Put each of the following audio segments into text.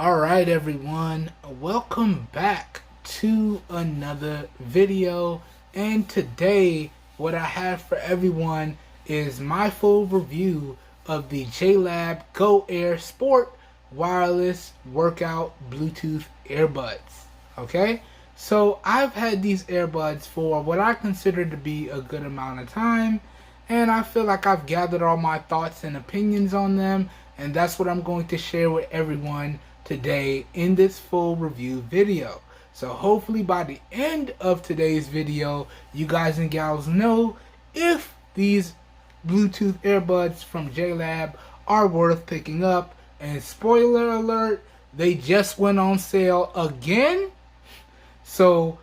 Alright everyone, welcome back to another video, and today what I have for everyone is my full review of the JLab Go Air Sport wireless workout Bluetooth earbuds. Okay, so I've had these earbuds for what I consider to be a good amount of time, and I feel like I've gathered all my thoughts and opinions on them, and that's what I'm going to share with everyone today in this full review video. So hopefully by the end of today's video, you guys and gals know if these Bluetooth earbuds from JLab are worth picking up. And spoiler alert, they just went on sale again. So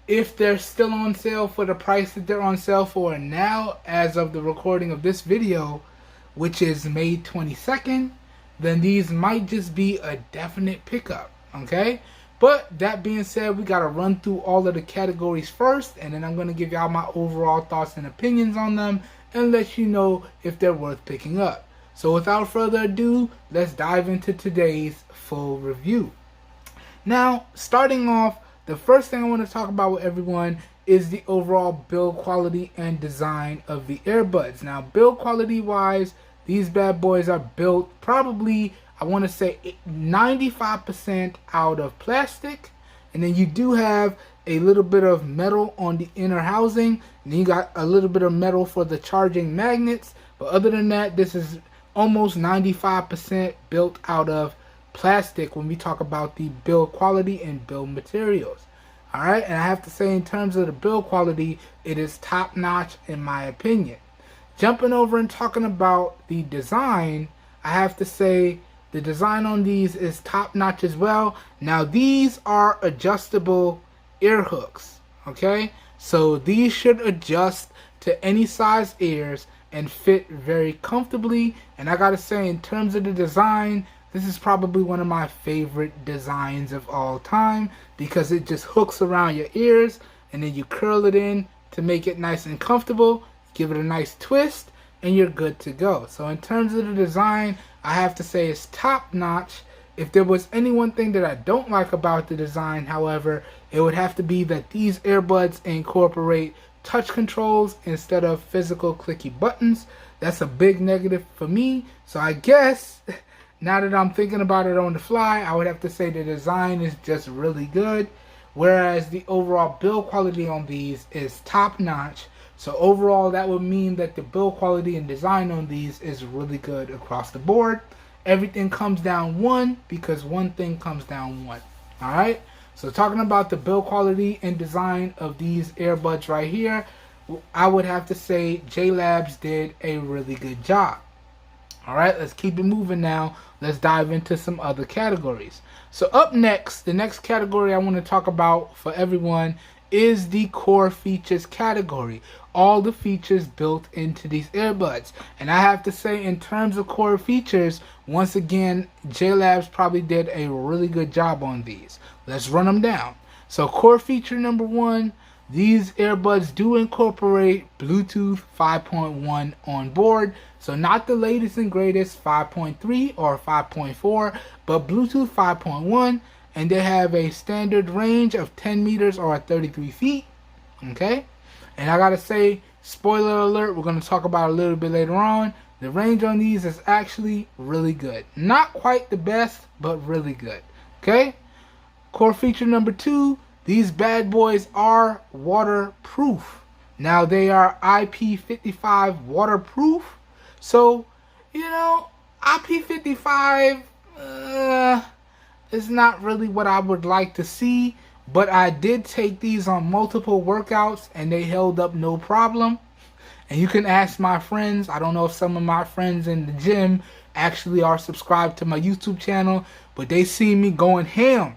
if they're still on sale for the price that they're on sale for now, as of the recording of this video, which is May 22nd, then these might just be a definite pickup, okay? But that being said, we gotta run through all of the categories first, and then I'm gonna give y'all my overall thoughts and opinions on them and let you know if they're worth picking up. So without further ado, let's dive into today's full review. Now, starting off, the first thing I want to talk about with everyone is the overall build quality and design of the earbuds. Now, build quality wise, these bad boys are built probably, I want to say 95% out of plastic. And then you do have a little bit of metal on the inner housing. And then you got a little bit of metal for the charging magnets. But other than that, this is almost 95% built out of plastic when we talk about the build quality and build materials. Alright, and I have to say, in terms of the build quality, it is top notch in my opinion. Jumping over and talking about the design, I have to say the design on these is top notch as well. Now these are adjustable ear hooks, okay? So these should adjust to any size ears and fit very comfortably. And I gotta say, in terms of the design, this is probably one of my favorite designs of all time, because it just hooks around your ears and then you curl it in to make it nice and comfortable. Give it a nice twist and you're good to go. So in terms of the design, I have to say it's top notch. If there was any one thing that I don't like about the design, however, it would have to be that these earbuds incorporate touch controls instead of physical clicky buttons. That's a big negative for me. So I guess now that I'm thinking about it on the fly, I would have to say the design is just really good, whereas the overall build quality on these is top notch. So overall, that would mean that the build quality and design on these is really good across the board. Everything comes down one because one thing comes down one. Alright? So talking about the build quality and design of these earbuds right here, I would have to say JLabs did a really good job. Alright, let's keep it moving now. Let's dive into some other categories. So up next, the next category I want to talk about for everyone is the core features category. All the features built into these earbuds. And I have to say, in terms of core features, once again, JLabs probably did a really good job on these. Let's run them down. So core feature number one, these earbuds do incorporate Bluetooth 5.1 on board. So not the latest and greatest 5.3 or 5.4, but Bluetooth 5.1. And they have a standard range of 10 meters or 33 feet. Okay? And I gotta say, spoiler alert, we're gonna talk about it a little bit later on. The range on these is actually really good. Not quite the best, but really good. Okay? Core feature number two, these bad boys are waterproof. Now they are IP55 waterproof. So, you know, IP55, is not really what I would like to see, but I did take these on multiple workouts and they held up no problem. And you can ask my friends. I don't know if some of my friends in the gym actually are subscribed to my YouTube channel, but they see me going ham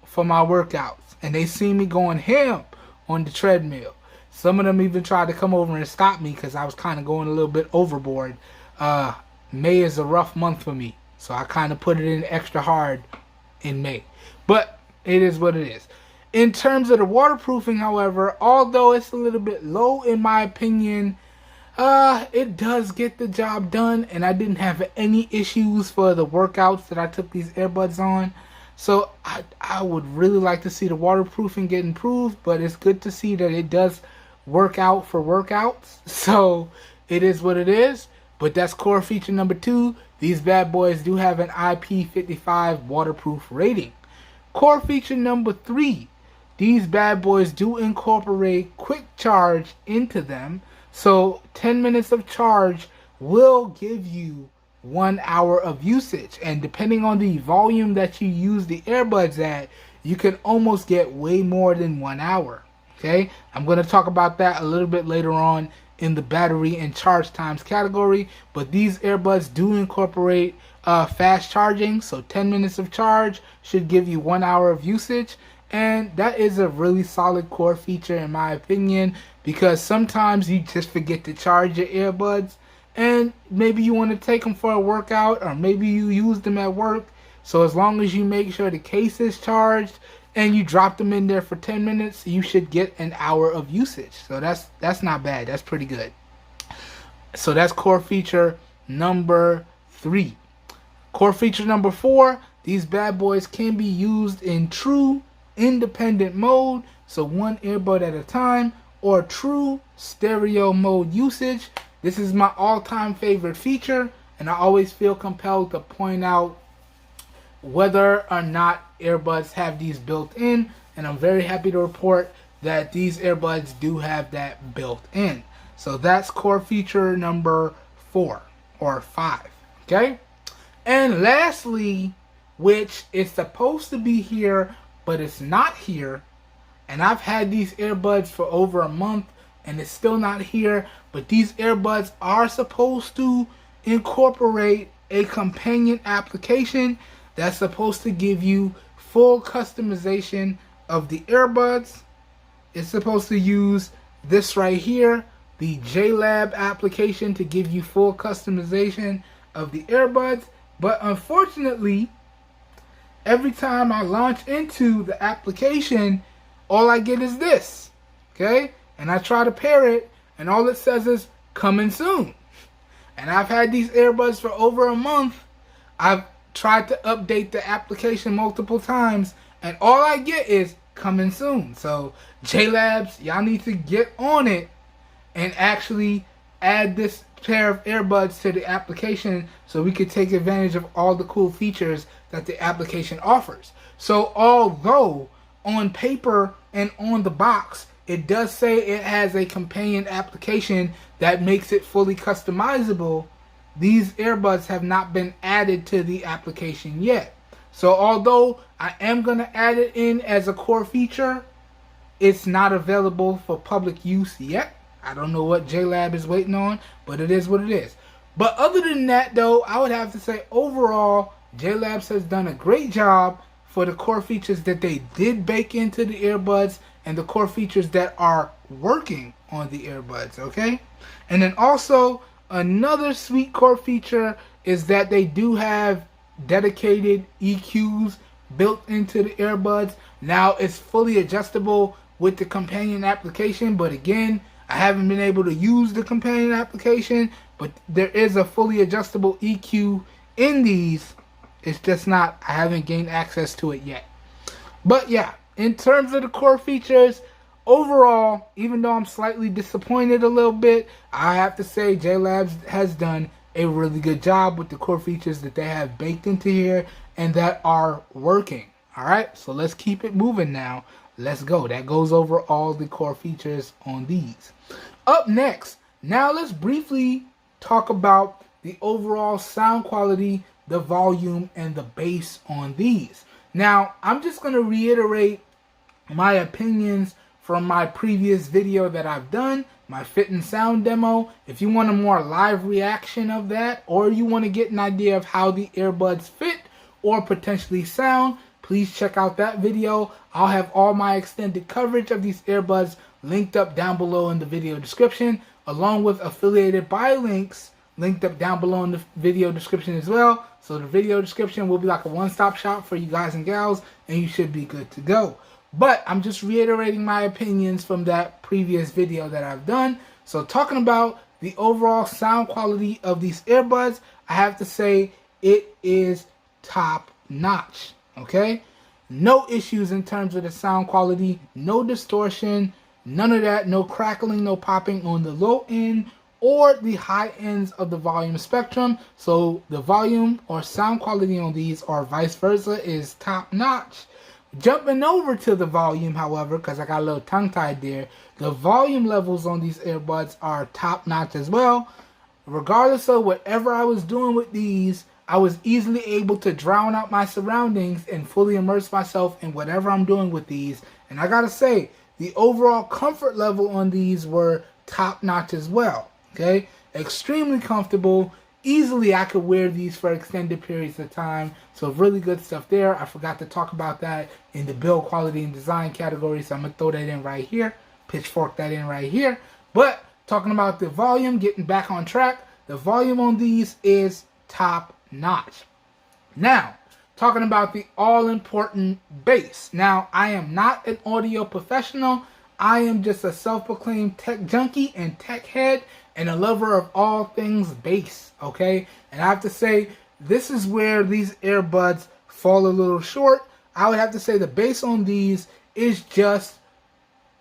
for my workouts, and they see me going ham on the treadmill. Some of them even tried to come over and stop me because I was kind of going a little bit overboard. May is a rough month for me, so I kind of put it in extra hard in May, but it is what it is. In terms of the waterproofing, however, although it's a little bit low in my opinion, It does get the job done, and I didn't have any issues for the workouts that I took these earbuds on. So I would really like to see the waterproofing get improved, but it's good to see that it does work out for workouts. So it is what it is. But that's core feature number 2. These bad boys do have an IP55 waterproof rating. Core feature number 3. These bad boys do incorporate quick charge into them. So 10 minutes of charge will give you 1 hour of usage. And depending on the volume that you use the earbuds at, you can almost get way more than 1 hour. Okay, I'm going to talk about that a little bit later on in the battery and charge times category. But these earbuds do incorporate fast charging. So 10 minutes of charge should give you 1 hour of usage. And that is a really solid core feature in my opinion, because sometimes you just forget to charge your earbuds, and maybe you want to take them for a workout, or maybe you use them at work. So as long as you make sure the case is charged and you drop them in there for 10 minutes, you should get 1 hour of usage. So that's not bad. That's pretty good. So that's core feature number 3. Core feature number 4, these bad boys can be used in true independent mode, so 1 earbud at a time, or true stereo mode usage. This is my all-time favorite feature, and I always feel compelled to point out whether or not earbuds have these built in, and I'm very happy to report that these earbuds do have that built in. So that's core feature number 4 or 5. Okay, and lastly, which is supposed to be here but it's not here, and I've had these earbuds for over a month and it's still not here, but these earbuds are supposed to incorporate a companion application that's supposed to give you full customization of the earbuds. It's supposed to use this right here, the JLab application, to give you full customization of the earbuds. But unfortunately, every time I launch into the application, all I get is this, okay? And I try to pair it, and all it says is coming soon. And I've had these earbuds for over a month. I've tried to update the application multiple times, and all I get is coming soon. So JLabs, y'all need to get on it and actually add this pair of earbuds to the application so we could take advantage of all the cool features that the application offers. So although on paper and on the box it does say it has a companion application that makes it fully customizable, these earbuds have not been added to the application yet. So although I am going to add it in as a core feature, it's not available for public use yet. I don't know what JLab is waiting on, but it is what it is. But other than that, though, I would have to say overall, JLabs has done a great job for the core features that they did bake into the earbuds and the core features that are working on the earbuds, okay? And then also, another sweet core feature is that they do have dedicated EQs built into the earbuds. Now, it's fully adjustable with the companion application, but again, I haven't been able to use the companion application, but there is a fully adjustable EQ in these. It's just not, I haven't gained access to it yet. But yeah, in terms of the core features, overall, even though I'm slightly disappointed a little bit, I have to say JLabs has done a really good job with the core features that they have baked into here and that are working. Alright, so let's keep it moving now. Let's go. That goes over all the core features on these. Up next, now let's briefly talk about the overall sound quality, the volume, and the bass on these. Now, I'm just going to reiterate my opinions from my previous video that I've done, my fit and sound demo. If you want a more live reaction of that, or you want to get an idea of how the earbuds fit or potentially sound, please check out that video. I'll have all my extended coverage of these earbuds linked up down below in the video description, along with affiliated buy links linked up down below in the video description as well. So the video description will be like a one-stop shop for you guys and gals, and you should be good to go. But I'm just reiterating my opinions from that previous video that I've done. So talking about the overall sound quality of these earbuds, I have to say it is top notch. Okay, no issues in terms of the sound quality, no distortion, none of that, no crackling, no popping on the low end or the high ends of the volume spectrum. So the volume or sound quality on these, or vice versa, is top notch. Jumping over to the volume, however, because I got a little tongue-tied there, the volume levels on these earbuds are top notch as well. Regardless of whatever I was doing with these, I was easily able to drown out my surroundings and fully immerse myself in whatever I'm doing with these. And I gotta say, the overall comfort level on these were top notch as well. Okay, extremely comfortable. Easily I could wear these for extended periods of time. So really good stuff there. I forgot to talk about that in the build quality and design category, so I'm gonna throw that in right here. Pitchfork that in right here. But talking about the volume, getting back on track, the volume on these is top notch. Now, talking about the all-important bass. Now, I am not an audio professional. I am just a self-proclaimed tech junkie and tech head and a lover of all things bass, okay? And I have to say, this is where these earbuds fall a little short. I would have to say the bass on these is just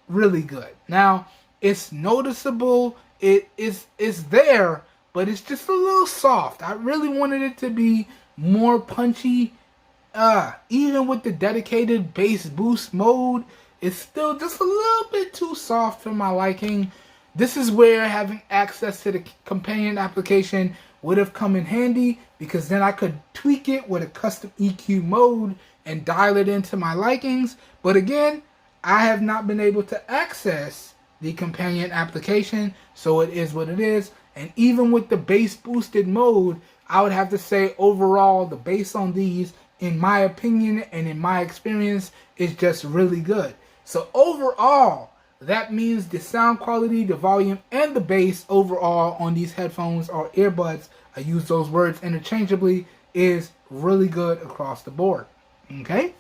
really good. Now, it's noticeable, it's there, but it's just a little soft. I really wanted it to be more punchy. Even with the dedicated bass boost mode, it's still just a little bit too soft for my liking. This is where having access to the companion application would have come in handy, because then I could tweak it with a custom EQ mode and dial it into my likings. But again, I have not been able to access the companion application, so it is what it is. And even with the bass boosted mode, I would have to say overall the bass on these, in my opinion and in my experience, is just really good. So overall, that means the sound quality, the volume, and the bass overall on these headphones or earbuds, I use those words interchangeably, is really good across the board. Okay?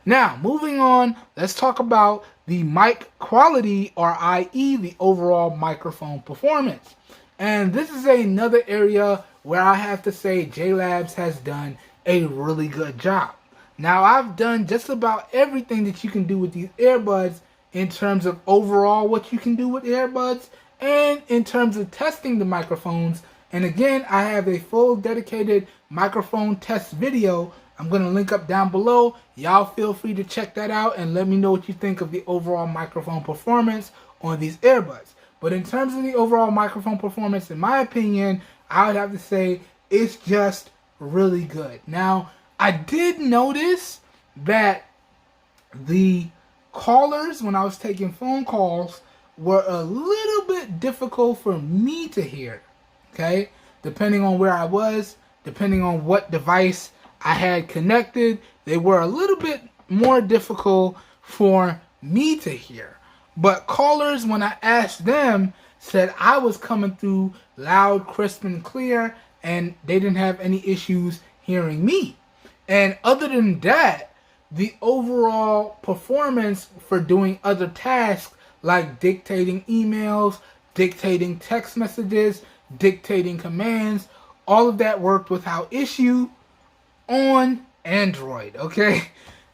Now, moving on, let's talk about the mic quality, or i.e. the overall microphone performance. And this is another area where I have to say JLab has done a really good job. Now, I've done just about everything that you can do with these earbuds in terms of overall what you can do with earbuds and in terms of testing the microphones. And again, I have a full dedicated microphone test video I'm going to link up down below. Y'all feel free to check that out and let me know what you think of the overall microphone performance on these earbuds. But in terms of the overall microphone performance, in my opinion, I would have to say it's just really good. Now, I did notice that the callers, when I was taking phone calls, were a little bit difficult for me to hear. Okay? Depending on where I was, depending on what device I had connected, they were a little bit more difficult for me to hear. But callers, when I asked them, said I was coming through loud, crisp, and clear, and they didn't have any issues hearing me. And other than that, the overall performance for doing other tasks like dictating emails, dictating text messages, dictating commands, all of that worked without issue on Android, okay?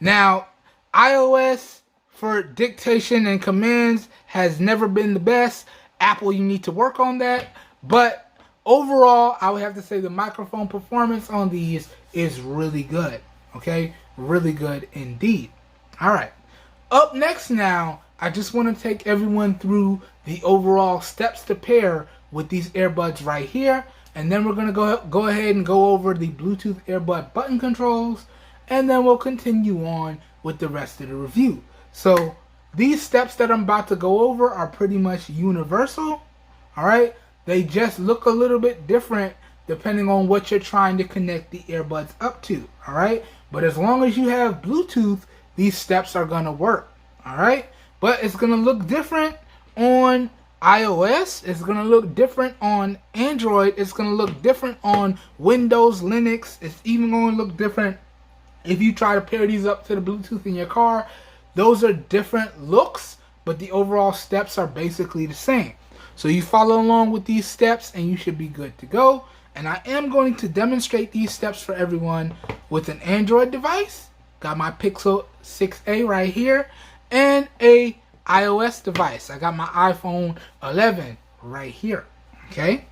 Now, iOS for dictation and commands has never been the best. Apple, you need to work on that. But overall, I would have to say the microphone performance on these is really good, okay? Really good indeed. All right. Up next now, I just want to take everyone through the overall steps to pair with these earbuds right here. And then we're going to go ahead and go over the Bluetooth earbud button controls. And then we'll continue on with the rest of the review. So these steps that I'm about to go over are pretty much universal. All right. They just look a little bit different depending on what you're trying to connect the earbuds up to. All right. But as long as you have Bluetooth, these steps are going to work. All right. But it's going to look different on iOS, it's going to look different on Android, it's going to look different on Windows, Linux, it's even going to look different if you try to pair these up to the Bluetooth in your car. Those are different looks, but the overall steps are basically the same. So you follow along with these steps and you should be good to go. And I am going to demonstrate these steps for everyone with an Android device. Got my Pixel 6a right here, and a iOS device. I got my iPhone 11 right here. Okay.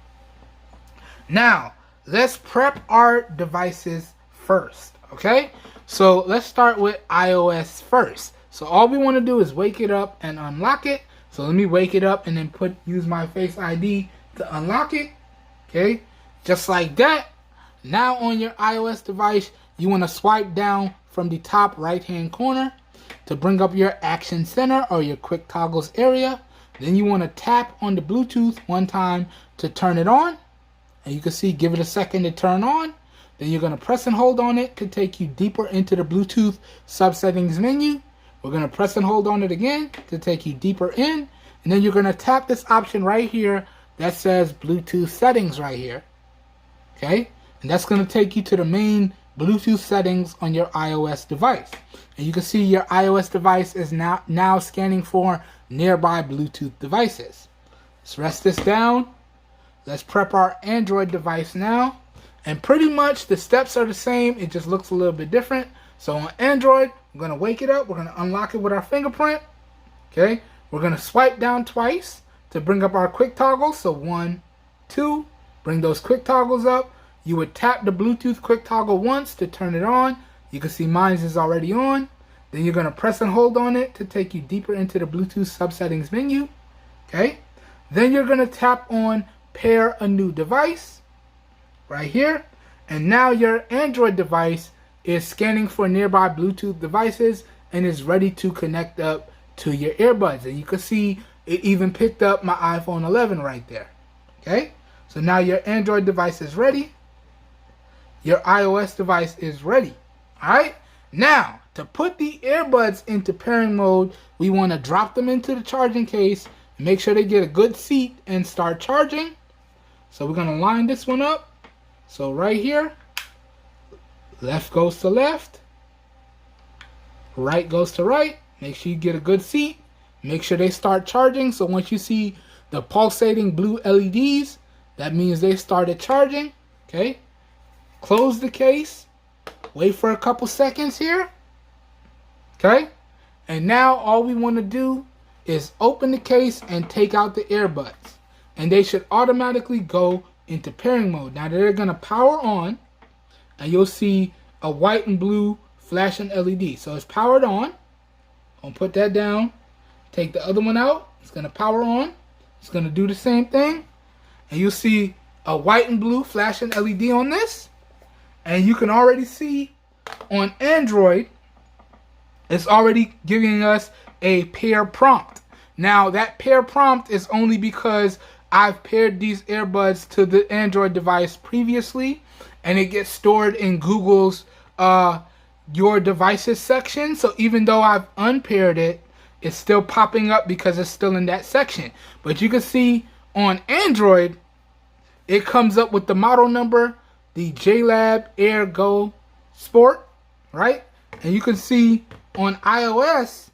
Now, let's prep our devices first. Okay. So let's start with iOS first. So all we want to do is wake it up and unlock it. So let me wake it up and then use my Face ID to unlock it. Okay. Just like that. Now on your iOS device, you want to swipe down from the top right hand corner to bring up your action center or your quick toggles area. Then you want to tap on the Bluetooth one time to turn it on. And you can see, give it a second to turn on. Then you're going to press and hold on it to take you deeper into the Bluetooth subsettings menu. We're going to press and hold on it again to take you deeper in. And then you're going to tap this option right here that says Bluetooth settings right here. Okay. And that's going to take you to the main Bluetooth settings on your iOS device. And you can see your iOS device is now scanning for nearby Bluetooth devices. Let's rest this down. Let's prep our Android device now. And pretty much the steps are the same. It just looks a little bit different. So on Android, we're going to wake it up. We're going to unlock it with our fingerprint. Okay. We're going to swipe down twice to bring up our quick toggles. So 1, 2, bring those quick toggles up. You would tap the Bluetooth quick toggle once to turn it on. You can see mine is already on. Then you're going to press and hold on it to take you deeper into the Bluetooth subsettings menu. Okay. Then you're going to tap on pair a new device right here. And now your Android device is scanning for nearby Bluetooth devices and is ready to connect up to your earbuds. And you can see it even picked up my iPhone 11 right there. Okay. So now your Android device is ready. Your iOS device is ready. Alright? Now, to put the earbuds into pairing mode, we want to drop them into the charging case, make sure they get a good seat, and start charging. So we're going to line this one up. So right here, left goes to left, right goes to right. Make sure you get a good seat. Make sure they start charging. So once you see the pulsating blue LEDs, that means they started charging. Okay. Close the case. Wait for a couple seconds here. Okay. And now all we want to do is open the case and take out the earbuds. And they should automatically go into pairing mode. Now they're going to power on. And you'll see a white and blue flashing LED. So it's powered on. I'll put that down. Take the other one out. It's going to power on. It's going to do the same thing. And you'll see a white and blue flashing LED on this. And you can already see on Android, it's already giving us a pair prompt. Now that pair prompt is only because I've paired these earbuds to the Android device previously. And it gets stored in Google's your devices section. So even though I've unpaired it, it's still popping up because it's still in that section. But you can see on Android, it comes up with the model number, the JLab Air Go Sport, right? And you can see on iOS,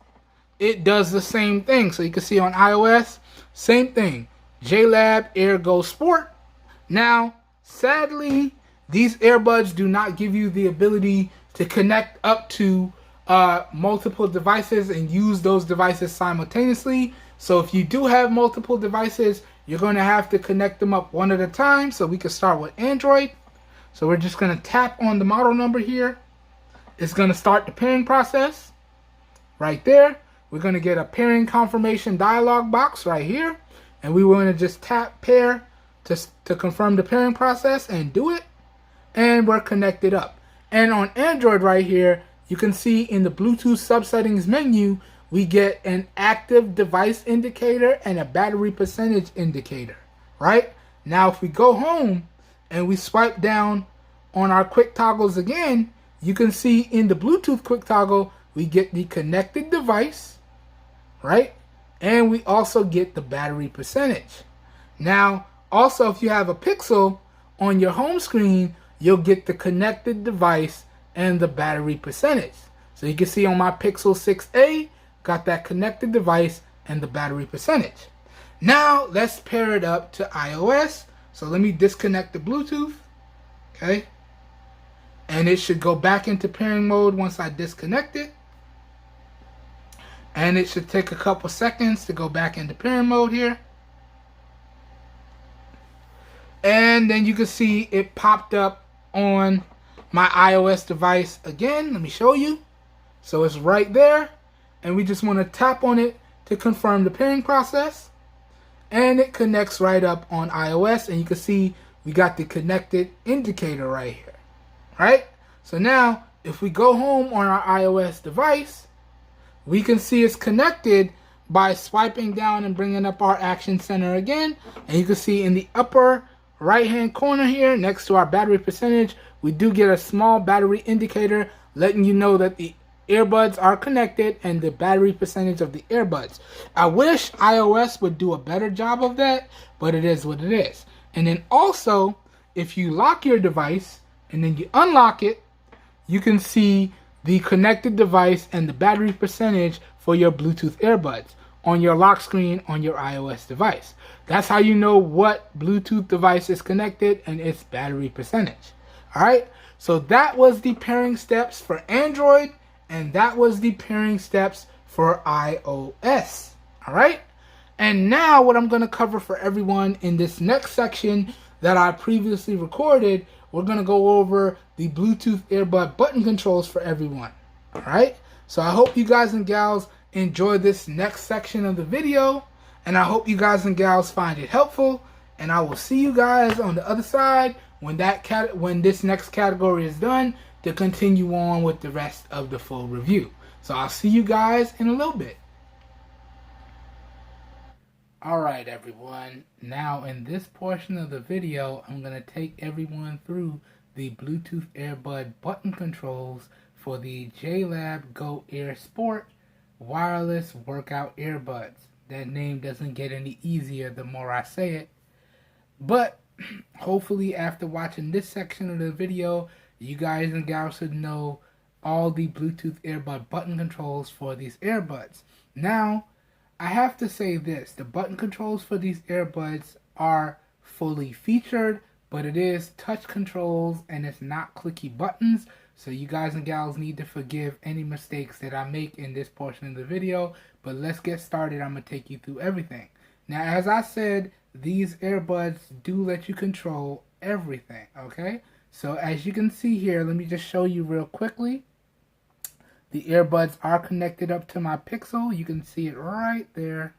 it does the same thing. So you can see on iOS, same thing, JLab Air Go Sport. Now, sadly, these earbuds do not give you the ability to connect up to multiple devices and use those devices simultaneously. So if you do have multiple devices, you're going to have to connect them up one at a time. So we can start with Android. So we're just going to tap on the model number here. It's going to start the pairing process right there. We're going to get a pairing confirmation dialog box right here. And we want to just tap pair to confirm the pairing process and do it. And we're connected up. And on Android right here, you can see in the Bluetooth subsettings menu, we get an active device indicator and a battery percentage indicator, right? Now, if we go home and we swipe down on our quick toggles again, you can see in the Bluetooth quick toggle, we get the connected device, right? And we also get the battery percentage. Now, also, if you have a Pixel on your home screen, you'll get the connected device and the battery percentage. So you can see on my Pixel 6a, got that connected device and the battery percentage. Now let's pair it up to iOS. So let me disconnect the Bluetooth. Okay. And it should go back into pairing mode once I disconnect it. And it should take a couple seconds to go back into pairing mode here. And then you can see it popped up on my iOS device again. Let me show you. So it's right there. And we just want to tap on it to confirm the pairing process. And it connects right up on iOS. And you can see we got the connected indicator right here. Right? So now, if we go home on our iOS device, we can see it's connected by swiping down and bringing up our action center again. And you can see in the upper right hand corner here, next to our battery percentage, we do get a small battery indicator letting you know that the earbuds are connected and the battery percentage of the earbuds. I wish iOS would do a better job of that, but it is what it is. And then also, if you lock your device and then you unlock it, you can see the connected device and the battery percentage for your Bluetooth earbuds on your lock screen on your iOS device. That's how you know what Bluetooth device is connected and its battery percentage. Alright, so that was the pairing steps for Android, and that was the pairing steps for iOS. Alright, and now what I'm going to cover for everyone in this next section that I previously recorded, we're going to go over the Bluetooth earbud button controls for everyone. Alright, so I hope you guys and gals enjoy this next section of the video, and I hope you guys and gals find it helpful, and I will see you guys on the other side when this next category is done to continue on with the rest of the full review. So I'll see you guys in a little bit. Alright everyone, now in this portion of the video, I'm going to take everyone through the Bluetooth earbud button controls for the JLab Go Air Sport wireless workout earbuds. That name doesn't get any easier the more I say it. But hopefully after watching this section of the video, you guys and gals should know all the Bluetooth earbud button controls for these earbuds. Now, I have to say this, the button controls for these earbuds are fully featured, but it is touch controls and it's not clicky buttons. So you guys and gals need to forgive any mistakes that I make in this portion of the video. But let's get started. I'm going to take you through everything. Now, as I said, these earbuds do let you control everything, okay? So as you can see here, let me just show you real quickly. The earbuds are connected up to my Pixel. You can see it right there.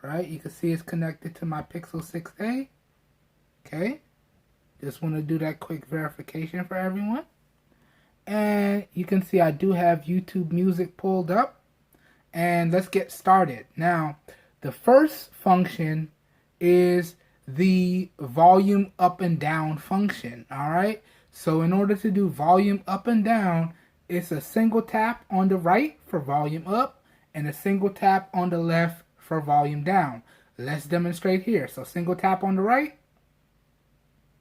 Right? You can see it's connected to my Pixel 6a. Okay? Just want to do that quick verification for everyone. And you can see I do have YouTube Music pulled up. And let's get started. Now, the first function is the volume up and down function. Alright? So in order to do volume up and down, it's a single tap on the right for volume up and a single tap on the left for volume down. Let's demonstrate here. So single tap on the right.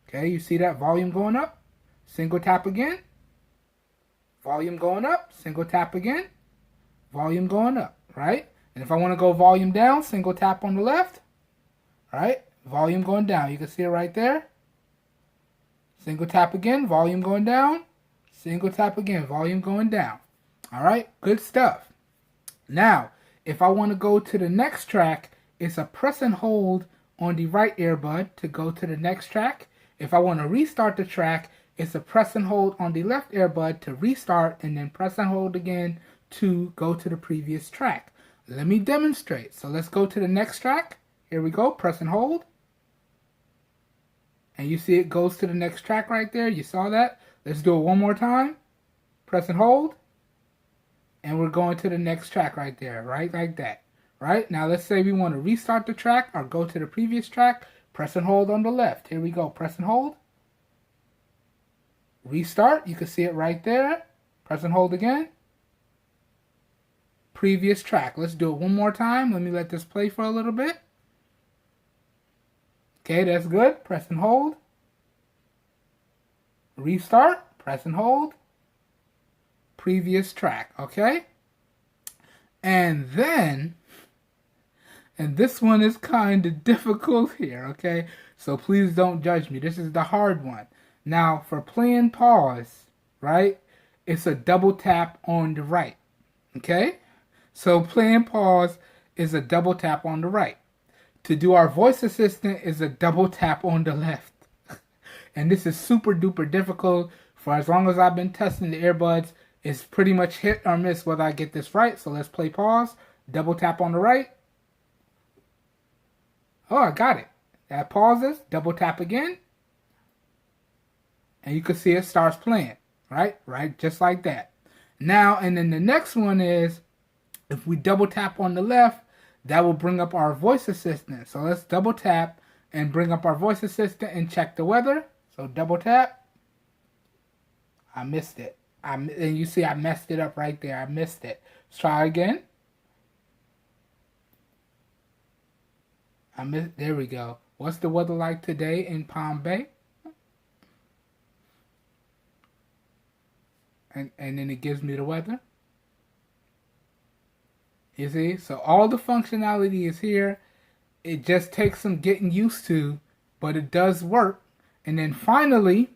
Okay, you see that volume going up. Single tap again. Volume going up. Single tap again. Volume going up, right? And if I want to go volume down, single tap on the left. Right? Volume going down. You can see it right there. Single tap again, volume going down. Single tap again, volume going down. Alright, good stuff. Now, if I want to go to the next track, it's a press and hold on the right earbud to go to the next track. If I want to restart the track, it's a press and hold on the left earbud to restart and then press and hold again to go to the previous track. Let me demonstrate. So let's go to the next track. Here we go, press and hold. And you see it goes to the next track right there. You saw that? Let's do it one more time. Press and hold. And we're going to the next track right there, right? Like that. Right? Now let's say we want to restart the track or go to the previous track. Press and hold on the left. Here we go. Press and hold. Restart. You can see it right there. Press and hold again. Previous track. Let's do it one more time. Let me let this play for a little bit. Okay, that's good. Press and hold. Restart. Press and hold. Previous track. Okay? And then And this one is kind of difficult here, okay? So please don't judge me. This is the hard one. Now, for playing pause, right, it's a double tap on the right, okay? So playing pause is a double tap on the right. To do our voice assistant is a double tap on the left. And this is super duper difficult. For as long as I've been testing the earbuds, it's pretty much hit or miss whether I get this right. So let's play pause. Double tap on the right. Oh, I got it. That pauses. Double tap again. And you can see it starts playing. Right? Just like that. Now, and then the next one is, if we double tap on the left, that will bring up our voice assistant. So let's double tap and bring up our voice assistant and check the weather. So double tap. I missed it. And you see I messed it up right there. I missed it. Let's try again. There we go. What's the weather like today in Palm Bay? And then it gives me the weather. You see? So all the functionality is here. It just takes some getting used to, but it does work. And then finally,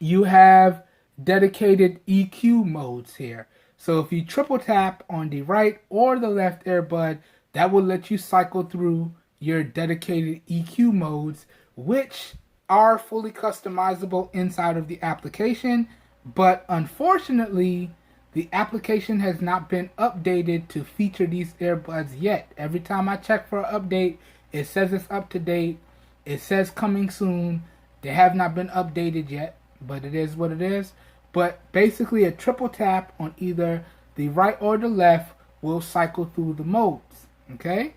you have dedicated EQ modes here. So if you triple tap on the right or the left earbud, that will let you cycle through your dedicated EQ modes, which are fully customizable inside of the application. But unfortunately, the application has not been updated to feature these earbuds yet. Every time I check for an update, it says it's up to date. It says coming soon. They have not been updated yet, but it is what it is. But basically, a triple tap on either the right or the left will cycle through the modes, okay?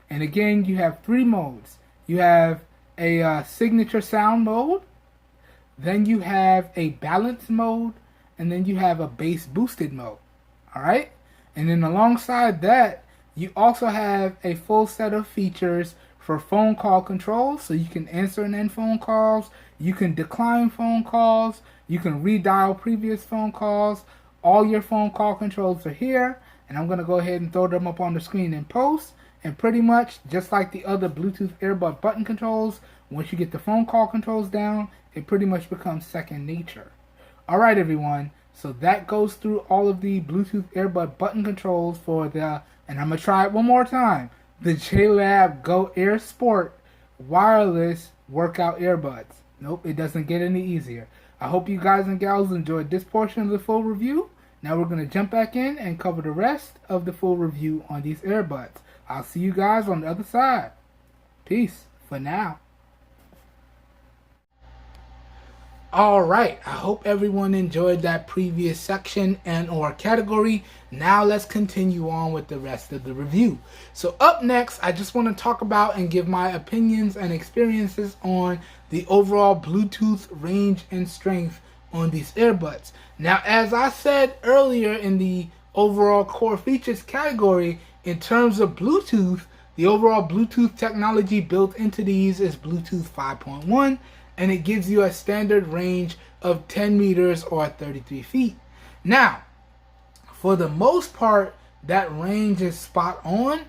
And again, you have 3 modes. You have a signature sound mode, then you have a balance mode, and then you have a bass boosted mode, all right? And then alongside that, you also have a full set of features for phone call controls, so you can answer and end phone calls, you can decline phone calls, you can redial previous phone calls. All your phone call controls are here, and I'm going to go ahead and throw them up on the screen in post. And pretty much, just like the other Bluetooth earbud button controls, once you get the phone call controls down, it pretty much becomes second nature. Alright everyone, so that goes through all of the Bluetooth earbud button controls for the, and I'm going to try it one more time, the JLab Go Air Sport wireless workout earbuds. Nope, it doesn't get any easier. I hope you guys and gals enjoyed this portion of the full review. Now we're going to jump back in and cover the rest of the full review on these earbuds. I'll see you guys on the other side. Peace for now. Alright, I hope everyone enjoyed that previous section and or category. Now let's continue on with the rest of the review. So up next, I just want to talk about and give my opinions and experiences on the overall Bluetooth range and strength on these earbuds. Now, as I said earlier in the overall core features category, in terms of Bluetooth, the overall Bluetooth technology built into these is Bluetooth 5.1, and it gives you a standard range of 10 meters or 33 feet. Now, for the most part, that range is spot on,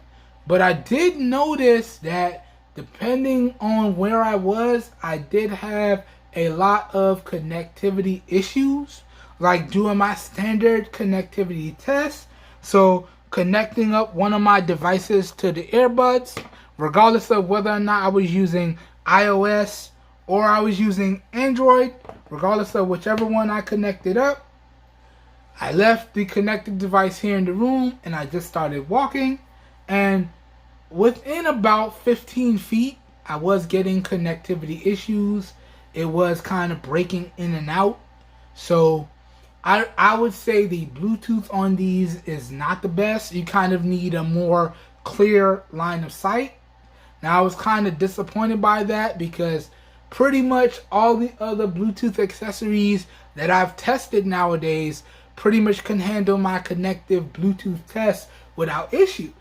but I did notice that depending on where I was, I did have a lot of connectivity issues, like doing my standard connectivity test. So connecting up one of my devices to the earbuds, regardless of whether or not I was using iOS or I was using Android, regardless of whichever one I connected up, I left the connected device here in the room and I just started walking, and within about 15 feet, I was getting connectivity issues. It was kind of breaking in and out. So I would say the Bluetooth on these is not the best. You kind of need a more clear line of sight. Now, I was kind of disappointed by that because pretty much all the other Bluetooth accessories that I've tested nowadays pretty much can handle my connective Bluetooth test without issues.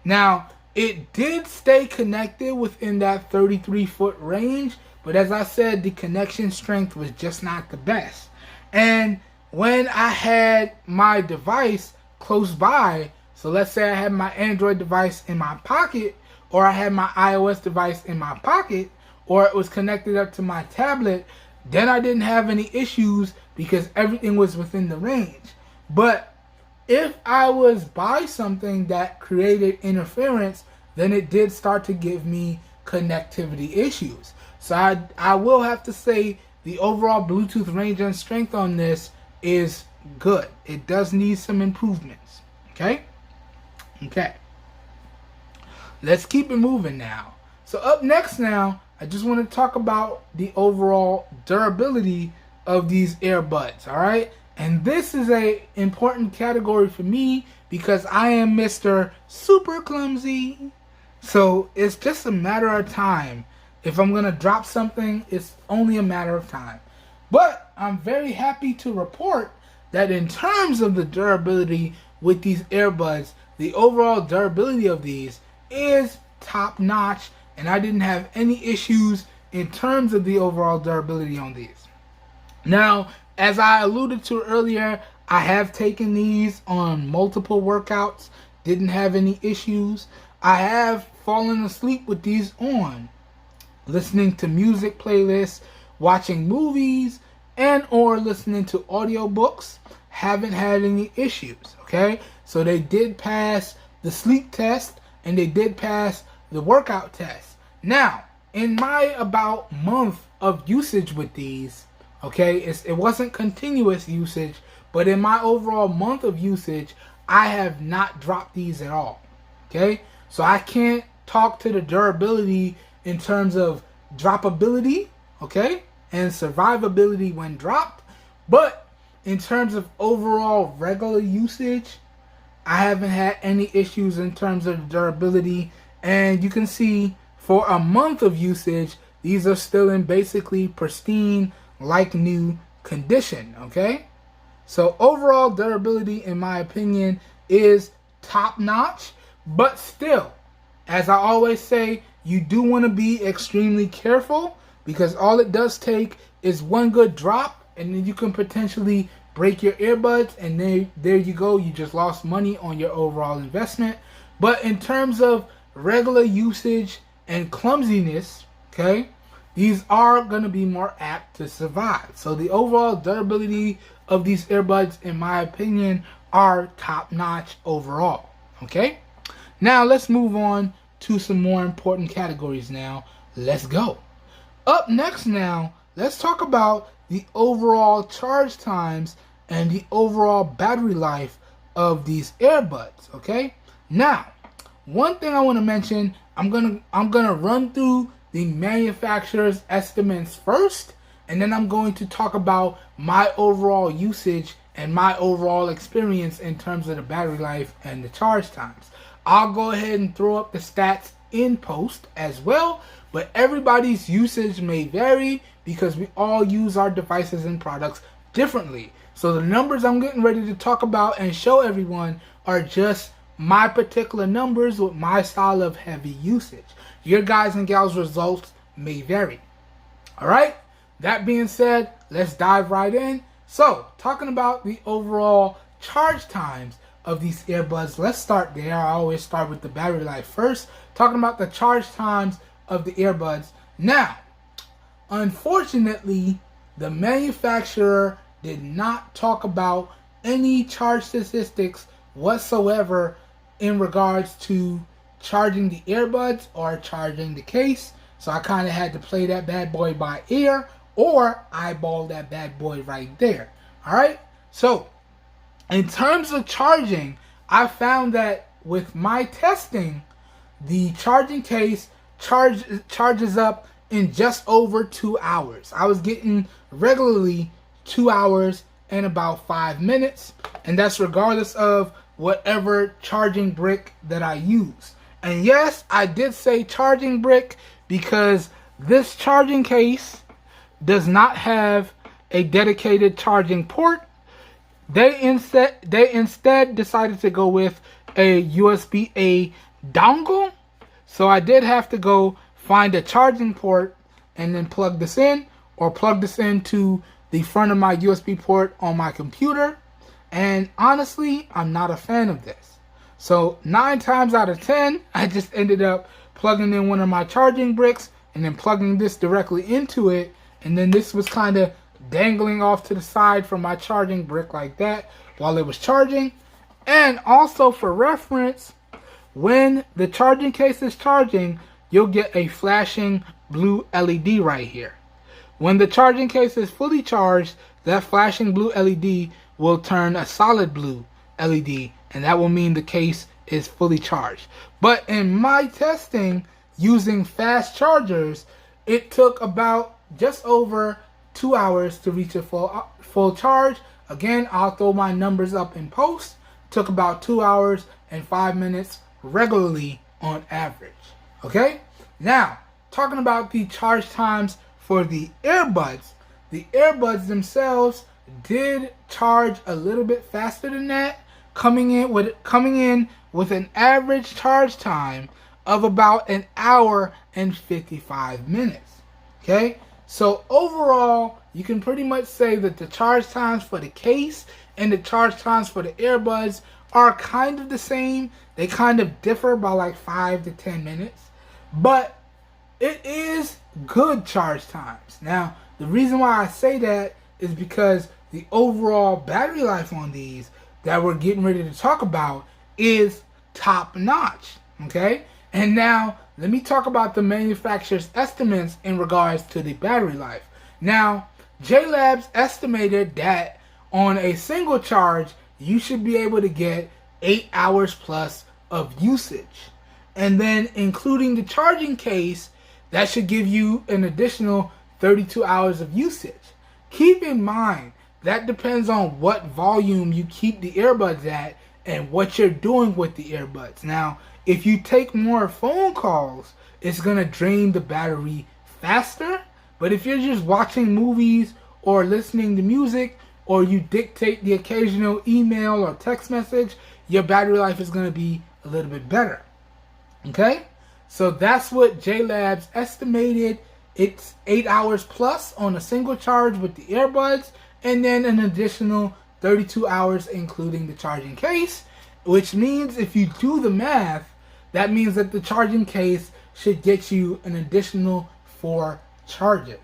Now, it did stay connected within that 33-foot range, but as I said, the connection strength was just not the best. And when I had my device close by, So let's say I had my Android device in my pocket, or I had my iOS device in my pocket, or it was connected up to my tablet, then I didn't have any issues because everything was within the range. But if I was by something that created interference, then it did start to give me connectivity issues. So I will have to say the overall Bluetooth range and strength on this is good. It does need some improvements. Okay? Okay. Let's keep it moving now. So up next now, I just want to talk about the overall durability of these earbuds, all right? And this is a important category for me because I am Mr. Super Clumsy. So it's just a matter of time. If I'm going to drop something, it's only a matter of time. But I'm very happy to report that in terms of the durability with these earbuds, the overall durability of these is top notch, and I didn't have any issues in terms of the overall durability on these. Now, as I alluded to earlier, I have taken these on multiple workouts, didn't have any issues. I have fallen asleep with these on, listening to music playlists, watching movies, and or listening to audiobooks. Haven't had any issues, okay? So they did pass the sleep test, and they did pass the workout test. Now, in my about month of usage with these, okay, it wasn't continuous usage, but in my overall month of usage, I have not dropped these at all, okay? So I can't talk to the durability in terms of droppability, okay, and survivability when dropped, but in terms of overall regular usage, I haven't had any issues in terms of durability. And you can see for a month of usage, these are still in basically pristine, like new condition, okay? So overall durability, in my opinion, is top notch, but still, as I always say, you do want to be extremely careful because all it does take is one good drop and then you can potentially break your earbuds, and there you go, you just lost money on your overall investment. But in terms of regular usage and clumsiness, okay, these are going to be more apt to survive. So the overall durability of these earbuds, in my opinion, are top notch overall, okay? Now let's move on to some more important categories now. Let's go. Up next now, let's talk about the overall charge times and the overall battery life of these earbuds, okay? Now, one thing I want to mention, I'm gonna run through the manufacturer's estimates first, and then I'm going to talk about my overall usage and my overall experience in terms of the battery life and the charge times. I'll go ahead and throw up the stats in post as well, but everybody's usage may vary because we all use our devices and products differently. So the numbers I'm getting ready to talk about and show everyone are just my particular numbers with my style of heavy usage. Your guys and gals results may vary. Alright, that being said, let's dive right in. So, talking about the overall charge times of these earbuds, let's start there. I always start with the battery life first. Talking about the charge times of the earbuds. Now, unfortunately, the manufacturer did not talk about any charge statistics whatsoever in regards to charging the earbuds or charging the case. So I kind of had to play that bad boy by ear or eyeball that bad boy right there. Alright, so in terms of charging, I found that with my testing, the charging case charges up in just over 2 hours. I was getting regularly 2 hours and about 5 minutes, and that's regardless of whatever charging brick that I use. And yes, I did say charging brick because this charging case does not have a dedicated charging port. They instead decided to go with a USB-A dongle. So I did have to go find a charging port and then plug this in, or plug this into the front of my USB port on my computer. And honestly, I'm not a fan of this. So 9 times out of 10, I just ended up plugging in one of my charging bricks and then plugging this directly into it. And then this was kind of dangling off to the side from my charging brick like that while it was charging. And also for reference, when the charging case is charging, you'll get a flashing blue LED right here. When the charging case is fully charged, that flashing blue LED will turn a solid blue LED, and that will mean the case is fully charged. But in my testing using fast chargers, it took about just over 2 hours to reach a full charge. Again, I'll throw my numbers up in post. Took about 2 hours and 5 minutes regularly on average. Okay? Now, talking about the charge times for the earbuds. The earbuds themselves did charge a little bit faster than that, coming in with an average charge time of about 1 hour and 55 minutes. Okay? So overall, you can pretty much say that the charge times for the case and the charge times for the earbuds are kind of the same. They kind of differ by like 5 to 10 minutes. But it is good charge times. Now, the reason why I say that is because the overall battery life on these that we're getting ready to talk about is top notch. Okay? And now, let me talk about the manufacturer's estimates in regards to the battery life. Now, JLab's estimated that on a single charge, you should be able to get 8 hours plus of usage. And then including the charging case, that should give you an additional 32 hours of usage. Keep in mind, that depends on what volume you keep the earbuds at and what you're doing with the earbuds. Now, if you take more phone calls, it's going to drain the battery faster. But if you're just watching movies or listening to music, or you dictate the occasional email or text message, your battery life is going to be a little bit better. Okay? So that's what JLab's estimated. It's 8 hours plus on a single charge with the earbuds, and then an additional 32 hours including the charging case, which means if you do the math, that means that the charging case should get you an additional 4 charges.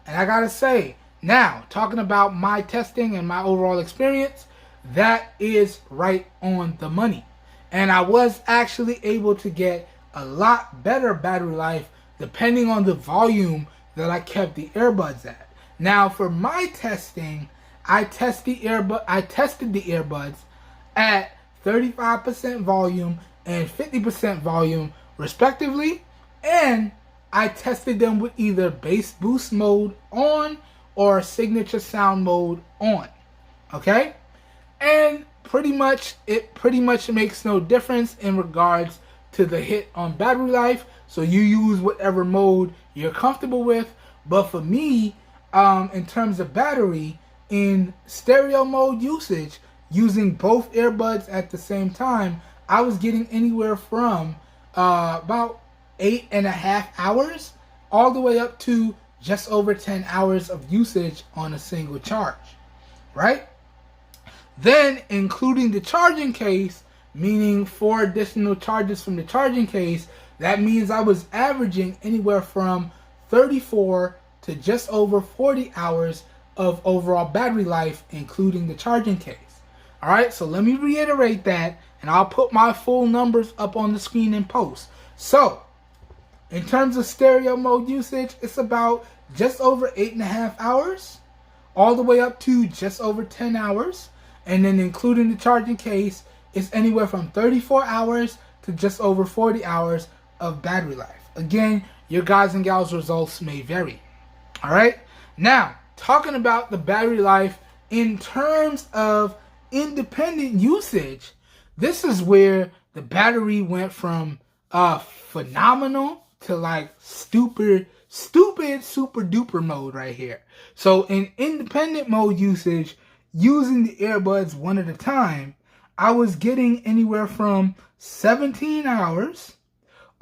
And I gotta say, now, talking about my testing and my overall experience, that is right on the money. And I was actually able to get a lot better battery life depending on the volume that I kept the earbuds at. Now, for my testing, I tested the earbuds at 35% volume and 50% volume respectively, and I tested them with either bass boost mode on or signature sound mode on. Okay? And it pretty much makes no difference in regards to the hit on battery life. So you use whatever mode you're comfortable with. But for me, in terms of battery, in stereo mode usage, using both earbuds at the same time, I was getting anywhere from about 8.5 hours all the way up to just over 10 hours of usage on a single charge, right? Then, including the charging case, meaning 4 additional charges from the charging case, that means I was averaging anywhere from 34 to just over 40 hours of overall battery life, including the charging case. All right, so let me reiterate that, and I'll put my full numbers up on the screen in post. So, in terms of stereo mode usage, it's about just over 8.5 hours, all the way up to just over 10 hours. And then including the charging case, it's anywhere from 34 hours to just over 40 hours of battery life. Again, your guys and gals results may vary. All right. Now, talking about the battery life in terms of independent usage, this is where the battery went from phenomenal to like stupid super duper mode right here. So in independent mode usage, using the earbuds one at a time, I was getting anywhere from 17 hours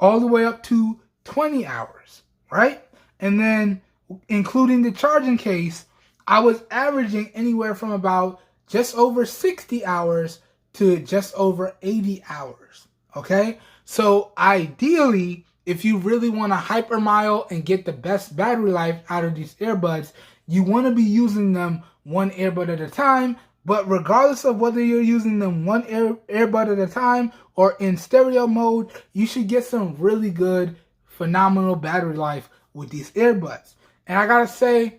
all the way up to 20 hours, right? And then including the charging case, I was averaging anywhere from about just over 60 hours to just over 80 hours. Okay, so ideally, if you really want to hypermile and get the best battery life out of these earbuds, you want to be using them one earbud at a time. But regardless of whether you're using them one earbud at a time or in stereo mode, you should get some really good, phenomenal battery life with these earbuds. And I gotta say,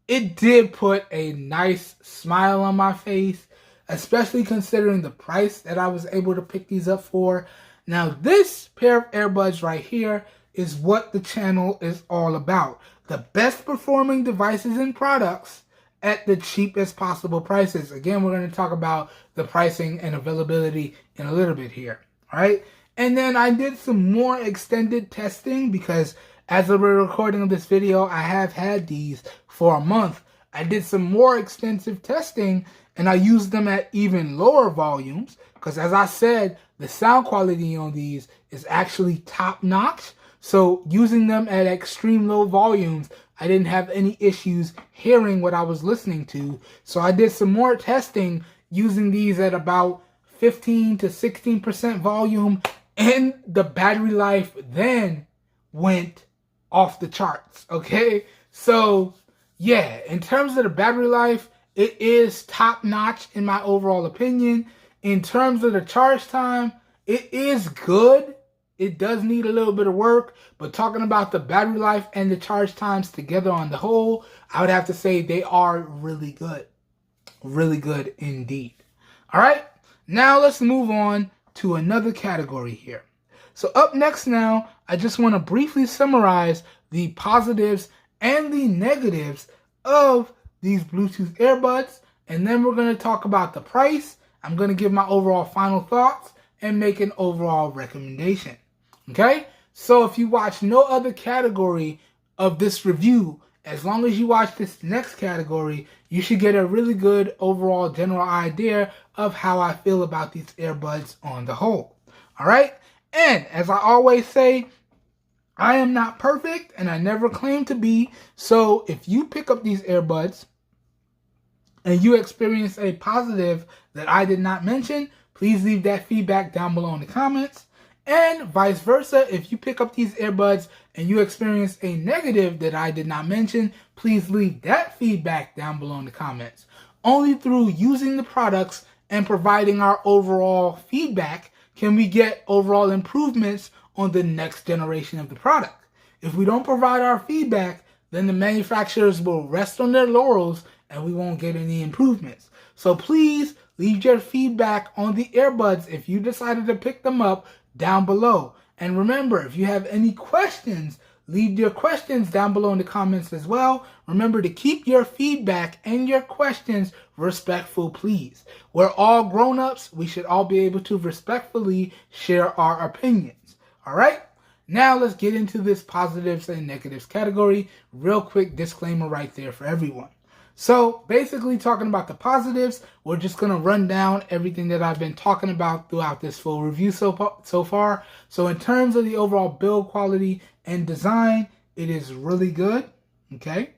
it did put a nice smile on my face, especially considering the price that I was able to pick these up for. Now, this pair of earbuds right here is what the channel is all about. The best performing devices and products at the cheapest possible prices. Again, we're going to talk about the pricing and availability in a little bit here, right? And then I did some more extended testing because as of the recording of this video, I have had these for a month. I did some more extensive testing and I used them at even lower volumes because, as I said, the sound quality on these is actually top notch. So using them at extreme low volumes, I didn't have any issues hearing what I was listening to. So I did some more testing using these at about 15 to 16% volume, and the battery life then went off the charts. Okay, so yeah, in terms of the battery life, it is top notch in my overall opinion. In terms of the charge time, it is good. It does need a little bit of work, but talking about the battery life and the charge times together on the whole, I would have to say they are really good. Really good indeed. All right, now let's move on to another category here. So up next now, I just want to briefly summarize the positives and the negatives of these Bluetooth earbuds, and then we're going to talk about the price. I'm going to give my overall final thoughts and make an overall recommendation. Okay, so if you watch no other category of this review, as long as you watch this next category, you should get a really good overall general idea of how I feel about these earbuds on the whole. All right, and as I always say, I am not perfect and I never claim to be. So if you pick up these earbuds and you experience a positive that I did not mention, please leave that feedback down below in the comments. And vice versa, if you pick up these earbuds and you experience a negative that I did not mention, please leave that feedback down below in the comments. Only through using the products and providing our overall feedback can we get overall improvements on the next generation of the product. If we don't provide our feedback, then the manufacturers will rest on their laurels and we won't get any improvements. So please leave your feedback on the earbuds if you decided to pick them up down below. And remember, if you have any questions, leave your questions down below in the comments as well. Remember to keep your feedback and your questions respectful, please. We're all grown-ups. We should all be able to respectfully share our opinions. All right? Now let's get into this positives and negatives category. Real quick disclaimer right there for everyone. So basically talking about the positives, we're just going to run down everything that I've been talking about throughout this full review so far. So in terms of the overall build quality and design, it is really good. Okay.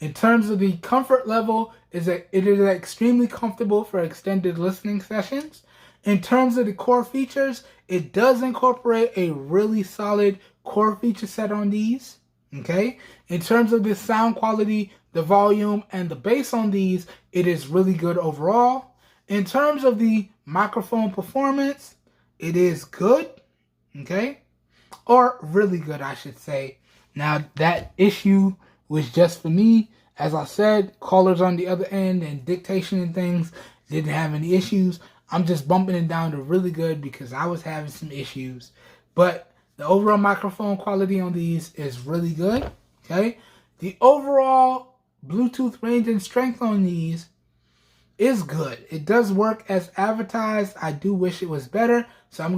In terms of the comfort level, it is extremely comfortable for extended listening sessions. In terms of the core features, it does incorporate a really solid core feature set on these. Okay. In terms of the sound quality, the volume, and the bass on these, it is really good overall. In terms of the microphone performance, it is good. Okay. Or really good, I should say. Now, that issue was just for me. As I said, callers on the other end and dictation and things didn't have any issues. I'm just bumping it down to really good because I was having some issues. But the overall microphone quality on these is really good. Okay. The overall Bluetooth range and strength on these is good. It does work as advertised. I do wish it was better. So I'm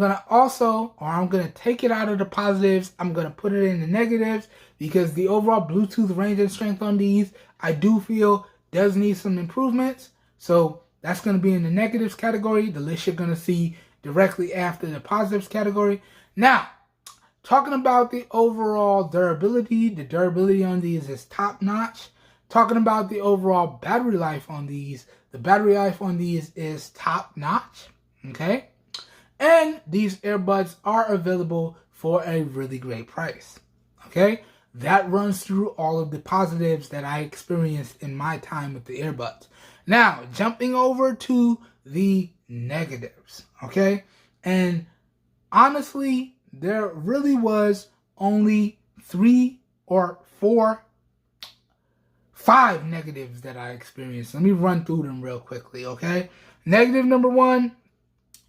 going to take it out of the positives. I'm going to put it in the negatives because the overall Bluetooth range and strength on these, I do feel does need some improvements. So that's going to be in the negatives category. The list you're going to see directly after the positives category. Now, talking about the overall durability, the durability on these is top notch. Talking about the overall battery life on these, the battery life on these is top notch. Okay? And these earbuds are available for a really great price. Okay? That runs through all of the positives that I experienced in my time with the earbuds. Now, jumping over to the negatives. Okay? And honestly, there really was only 5 negatives that I experienced. Let me run through them real quickly, okay? Negative number 1,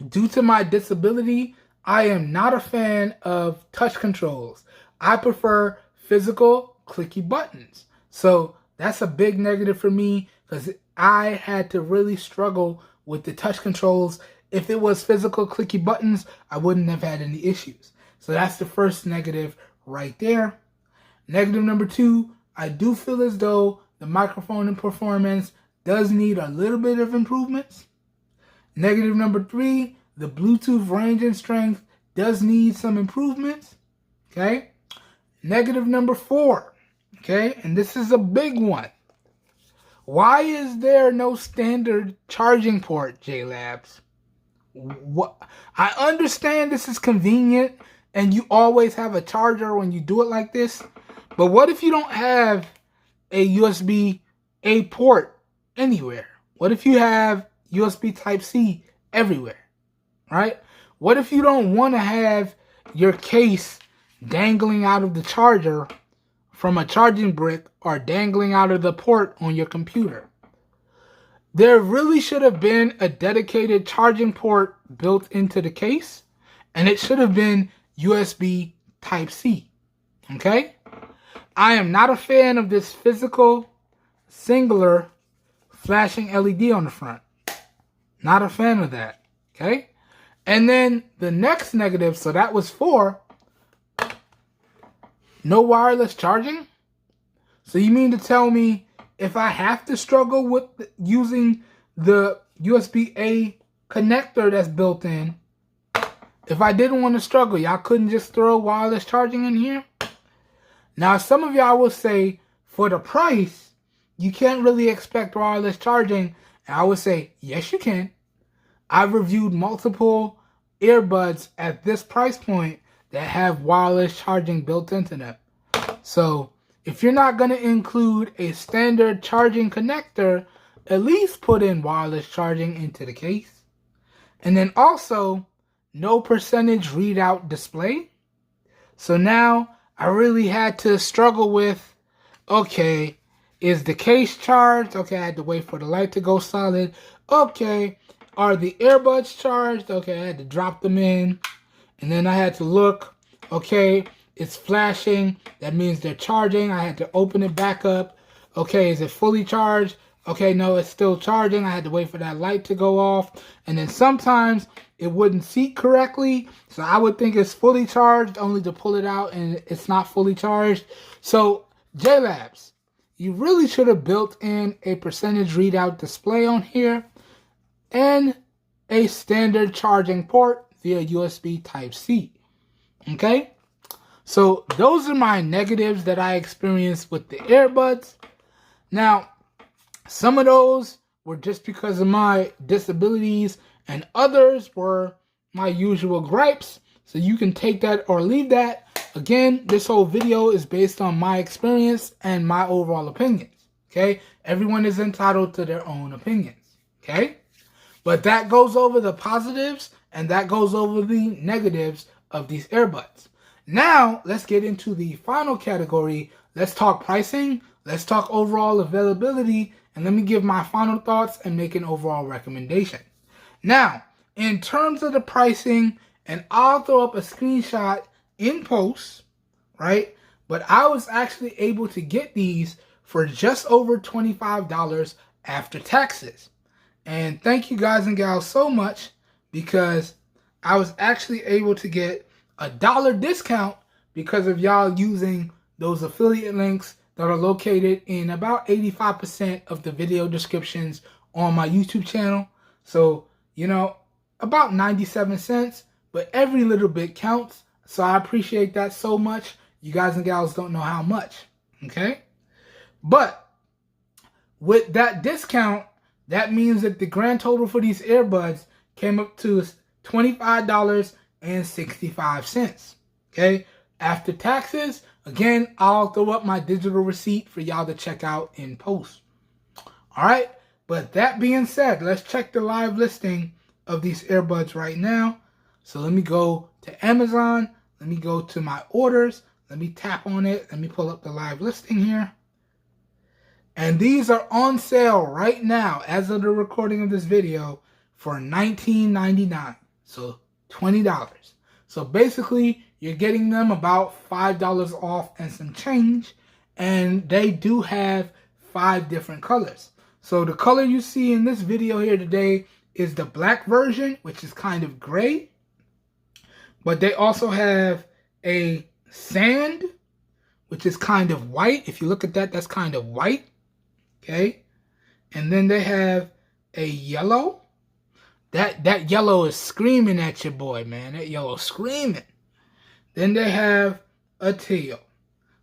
due to my disability, I am not a fan of touch controls. I prefer physical clicky buttons. So that's a big negative for me because I had to really struggle with the touch controls. If it was physical clicky buttons, I wouldn't have had any issues. So that's the first negative right there. Negative number 2, I do feel as though the microphone and performance does need a little bit of improvements. Negative number 3, the Bluetooth range and strength does need some improvements. Okay. Negative number 4, okay, and this is a big one. Why is there no standard charging port, JLabs? What? I understand this is convenient and you always have a charger when you do it like this, but what if you don't have a USB-A port anywhere? What if you have USB Type-C everywhere, right? What if you don't want to have your case dangling out of the charger from a charging brick or dangling out of the port on your computer? There really should have been a dedicated charging port built into the case, and it should have been USB Type-C, okay? I am not a fan of this physical, singular, flashing LED on the front. Not a fan of that, okay? And then the next negative, so that was 4, no wireless charging? So you mean to tell me if I have to struggle with using the USB-A connector that's built in, if I didn't want to struggle, y'all couldn't just throw wireless charging in here? Now, some of y'all will say, for the price, you can't really expect wireless charging. And I would say, yes, you can. I've reviewed multiple earbuds at this price point that have wireless charging built into them. So if you're not going to include a standard charging connector, at least put in wireless charging into the case. And then also, no percentage readout display. So now I really had to struggle with, okay, is the case charged? Okay, I had to wait for the light to go solid. Okay, are the earbuds charged? Okay, I had to drop them in. And then I had to look, okay, it's flashing. That means they're charging. I had to open it back up. Okay, is it fully charged? Okay, no, it's still charging. I had to wait for that light to go off. And then sometimes it wouldn't seat correctly. So I would think it's fully charged only to pull it out and it's not fully charged. So JLabs, you really should have built in a percentage readout display on here and a standard charging port via USB Type-C. Okay? So those are my negatives that I experienced with the earbuds. Now, some of those were just because of my disabilities and others were my usual gripes. So you can take that or leave that. Again, this whole video is based on my experience and my overall opinions. Okay? Everyone is entitled to their own opinions. Okay? But that goes over the positives and that goes over the negatives of these earbuds. Now, let's get into the final category. Let's talk pricing. Let's talk overall availability. And let me give my final thoughts and make an overall recommendation. Now, in terms of the pricing, and I'll throw up a screenshot in post, right? But I was actually able to get these for just over $25 after taxes. And thank you guys and gals so much because I was actually able to get a $1 discount because of y'all using those affiliate links that are located in about 85% of the video descriptions on my YouTube channel. So, you know, about 97 cents, but every little bit counts. So I appreciate that so much. You guys and gals don't know how much, okay? But with that discount, that means that the grand total for these earbuds came up to $25.65. Okay, after taxes, again, I'll throw up my digital receipt for y'all to check out in post. All right, but that being said, let's check the live listing of these earbuds right now. So let me go to Amazon. Let me go to my orders. Let me tap on it. Let me pull up the live listing here. And these are on sale right now, as of the recording of this video, for $19.99. So $20. So basically, you're getting them about $5 off and some change. And they do have 5 different colors. So the color you see in this video here today is the black version, which is kind of gray. But they also have a sand, which is kind of white. If you look at that, that's kind of white. Okay. And then they have a yellow. That yellow is screaming at your boy, man. That yellow screaming. Then they have a teal.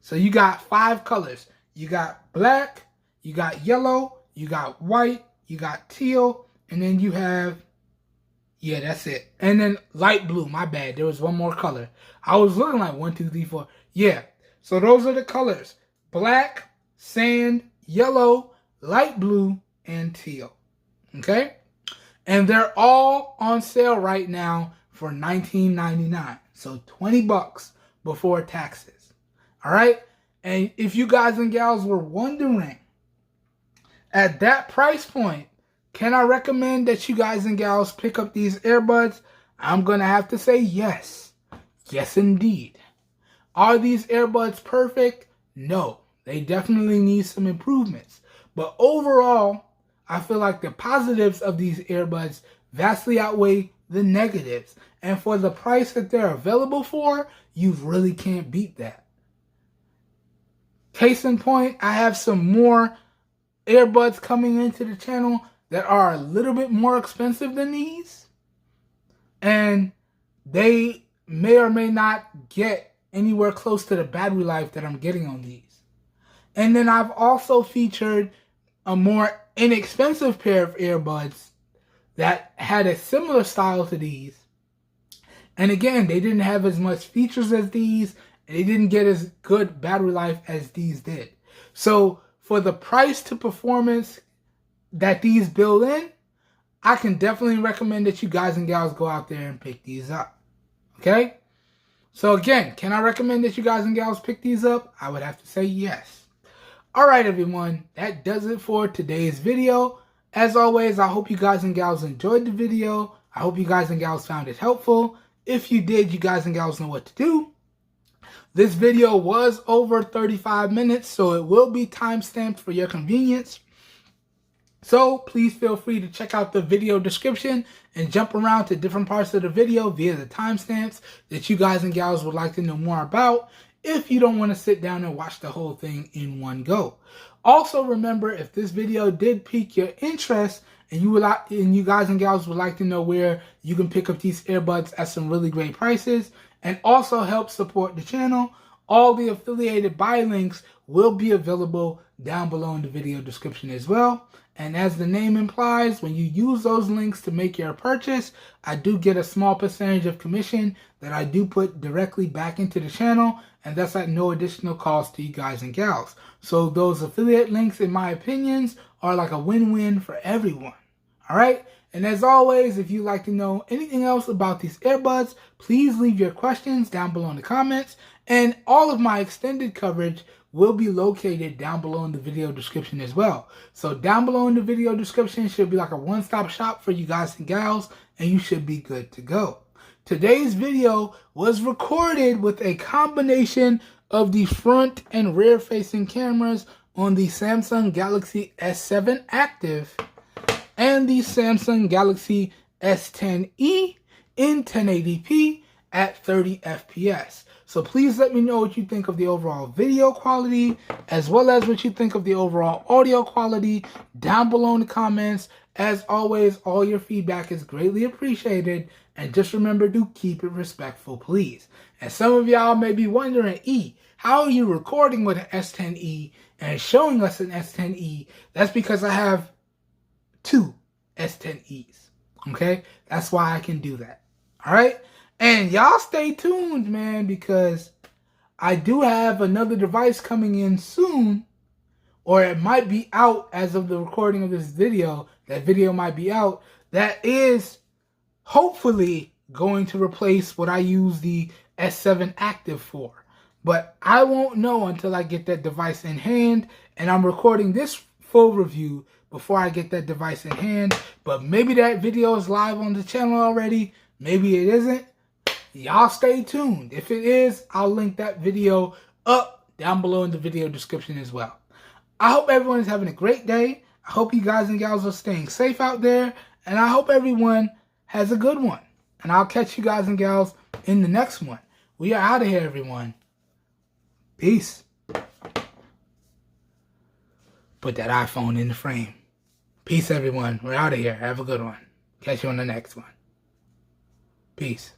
So you got 5 colors. You got black, you got yellow, you got white, you got teal, and then you have, yeah, that's it. And then light blue, my bad. There was one more color. I was looking like 1, 2, 3, 4. Yeah. So those are the colors. Black, sand, yellow, light blue, and teal. Okay? And they're all on sale right now for $19.99. So $20 before taxes. All right? And if you guys and gals were wondering, at that price point, can I recommend that you guys and gals pick up these earbuds? I'm going to have to say yes. Yes, indeed. Are these earbuds perfect? No. They definitely need some improvements. But overall, I feel like the positives of these earbuds vastly outweigh the negatives. And for the price that they're available for, you really can't beat that. Case in point, I have some more earbuds coming into the channel that are a little bit more expensive than these. And they may or may not get anywhere close to the battery life that I'm getting on these. And then I've also featured a more inexpensive pair of earbuds that had a similar style to these. And again, they didn't have as much features as these. And they didn't get as good battery life as these did. So for the price to performance that these build in, I can definitely recommend that you guys and gals go out there and pick these up. Okay? So again, can I recommend that you guys and gals pick these up? I would have to say yes. Alright everyone, that does it for today's video. As always, I hope you guys and gals enjoyed the video. I hope you guys and gals found it helpful. If you did, you guys and gals know what to do. This video was over 35 minutes, so it will be timestamped for your convenience. So please feel free to check out the video description and jump around to different parts of the video via the timestamps that you guys and gals would like to know more about if you don't want to sit down and watch the whole thing in one go. Also remember, if this video did pique your interest and you guys and gals would like to know where you can pick up these earbuds at some really great prices and also help support the channel, all the affiliated buy links will be available down below in the video description as well. And as the name implies, when you use those links to make your purchase, I do get a small percentage of commission that I do put directly back into the channel, and that's at no additional cost to you guys and gals. So those affiliate links, in my opinions, are like a win-win for everyone. All right? And as always, if you'd like to know anything else about these earbuds, please leave your questions down below in the comments. And all of my extended coverage will be located down below in the video description as well. So down below in the video description should be like a one-stop shop for you guys and gals, and you should be good to go. Today's video was recorded with a combination of the front and rear facing cameras on the Samsung Galaxy S7 Active and the Samsung Galaxy S10e in 1080p at 30 FPS. So please let me know what you think of the overall video quality, as well as what you think of the overall audio quality down below in the comments. As always, all your feedback is greatly appreciated. And just remember to keep it respectful, please. And some of y'all may be wondering, how are you recording with an S10e and showing us an S10e? That's because I have 2 S10es. Okay? That's why I can do that. Alright? And y'all stay tuned, man, because I do have another device coming in soon, or it might be out as of the recording of this video. That video might be out. That is hopefully going to replace what I use the S7 Active for. But I won't know until I get that device in hand, and I'm recording this full review before I get that device in hand. But maybe that video is live on the channel already. Maybe it isn't. Y'all stay tuned. If it is, I'll link that video up down below in the video description as well. I hope everyone is having a great day. I hope you guys and gals are staying safe out there. And I hope everyone has a good one. And I'll catch you guys and gals in the next one. We are out of here, everyone. Peace. Put that iPhone in the frame. Peace, everyone. We're out of here. Have a good one. Catch you on the next one. Peace.